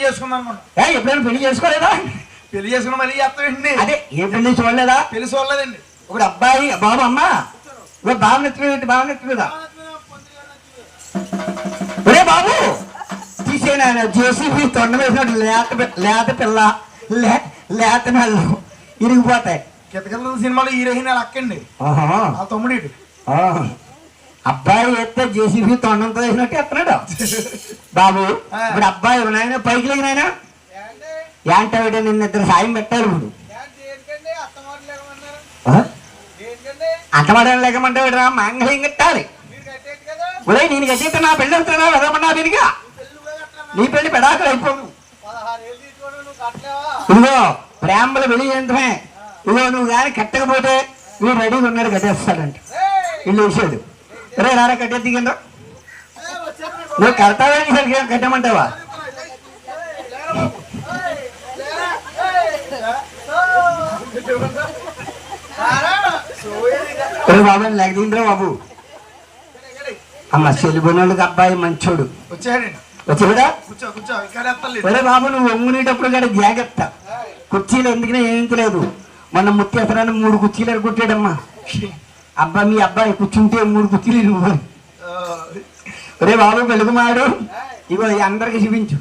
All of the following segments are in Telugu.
చేసుకుందాం అనుకుంటా. ఎప్పుడైనా పెళ్లి చేసుకోలేదా? పెళ్లి చేసుకున్న మళ్ళీ చేస్తామండి. అదే ఏ పెళ్లి చూడలేదా? పెళ్లి చూడలేదండి. ఒక అబ్బాయి బాబు అమ్మ బాగా నచ్చుకునేది బాగా నచ్చుకుదా? ఒరే బాబు తీసేనా జేసీబీ తొండ వేసినట్టు లేత పిల్ల లేత మెల్లు ఇరిగిపోతాయి. కితకల సినిమాలో హీరోయిన్ అక్కండి ఆ తమ్ముడు. అబ్బాయి ఎత్తే జేసీబీ తొండంతో వేసినట్టు ఎత్తనాడు బాబు. ఇప్పుడు అబ్బాయి నాయన పైకి లేనాయన ఏంటవిడ నిన్న ఇద్దరు సాయం పెట్టారు. ఇప్పుడు అంటమాడని లేకమంటే రా మాంగళ్యం కట్టాలి. ఒరే నేను కట్టితే నా పెళ్ళి అవుతున్నా వెదమన్నా దీనిగా నీ పెళ్లి పెడాకలు అయిపోదు. ఇదిగో ప్రేమలు వెలియంతమే. ఇదిగో నువ్వు కానీ కట్టకపోతే వీడు రెడీగా ఉన్నాడు కట్టేస్తాడంట. ఇల్లు వేసాడు. రే రారా కట్టేది కింద నువ్వు కడతావా కట్టమంటావా? బాబు లేక తింటారా బాబు? అమ్మ చెల్లిపోయినోళ్ళకి అబ్బాయి మంచోడు వచ్చాడా? ఒరే బాబు నువ్వు వంగునేటప్పుడు కూడా జాగ్రత్త. కుర్చీలు ఎందుకనే ఏమించలేదు. మొన్న ముత్తేసరాన్ని 3 కుర్చీలు కొట్టాడమ్మా. అబ్బా మీ అబ్బాయి కూర్చుంటే 3 కుర్చీలు నువ్వు. ఒరే బాబు వెలుగుమాడు ఇగో అందరికి చూపించు.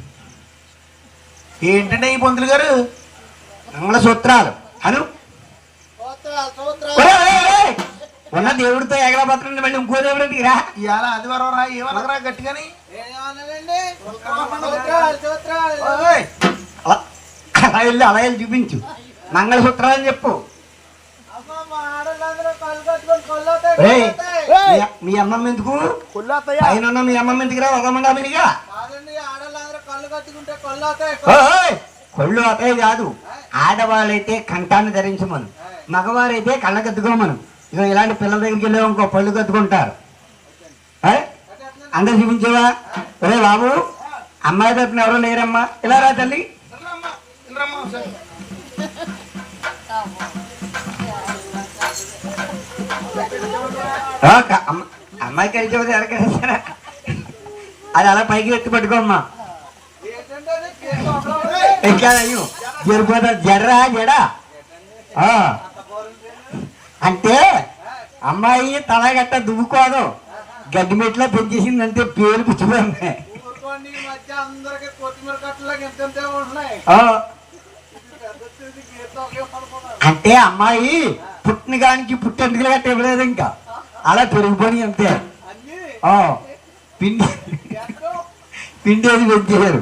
ఏంటంటే ఈ పంతులు గారు మంగళ సూత్రాలు అను ఉన్న దేవుడితో ఎగరబత్రం మళ్ళీ ఇంకో దేవుడు రా. ఇవాళ ఆదివారం రా ఏమనరా గట్టిగాని అలా వెళ్ళి అలా వెళ్ళి చూపించు. మంగళసూత్రాలు అని చెప్పు. మీ అమ్మమ్మ ఎందుకు పైన మీ అమ్మమ్మ ఎందుకు రా వదమంగా మీనిగా కొళ్ళు అతయి కాదు. ఆడవాళ్ళైతే కంఠాన్ని ధరించమను, మగవారైతే కళ్ళ కత్తుకోమను. ఇక ఇలాంటి పిల్లల దగ్గరికి వెళ్ళే ఇంకో పళ్ళు కత్తుకుంటారు. అందరు చూపించేవా? ఒరే బాబు అమ్మాయి తరపున ఎవరో లేరమ్మా. ఇలా రా తల్లి. అమ్మాయి కలిసి ఎరకేస్తారా? అది అలా పైకి ఎత్తి పట్టుకోమ్మా. ఎక్కాదయ్యో జరిపోతా జడరా జడా అంటే అమ్మాయి తలగట్ట దువ్వుకోదు. గడ్డి మెట్లో పెంచేసింది అంతే పేరు పుచ్చిపోయింది. అంటే అమ్మాయి పుట్టినగానికి పుట్టెందుకులు గట్ట ఇవ్వలేదు. ఇంకా అలా పెరిగిపోయి అంతే. పిండి పిండేది పెంచేశారు.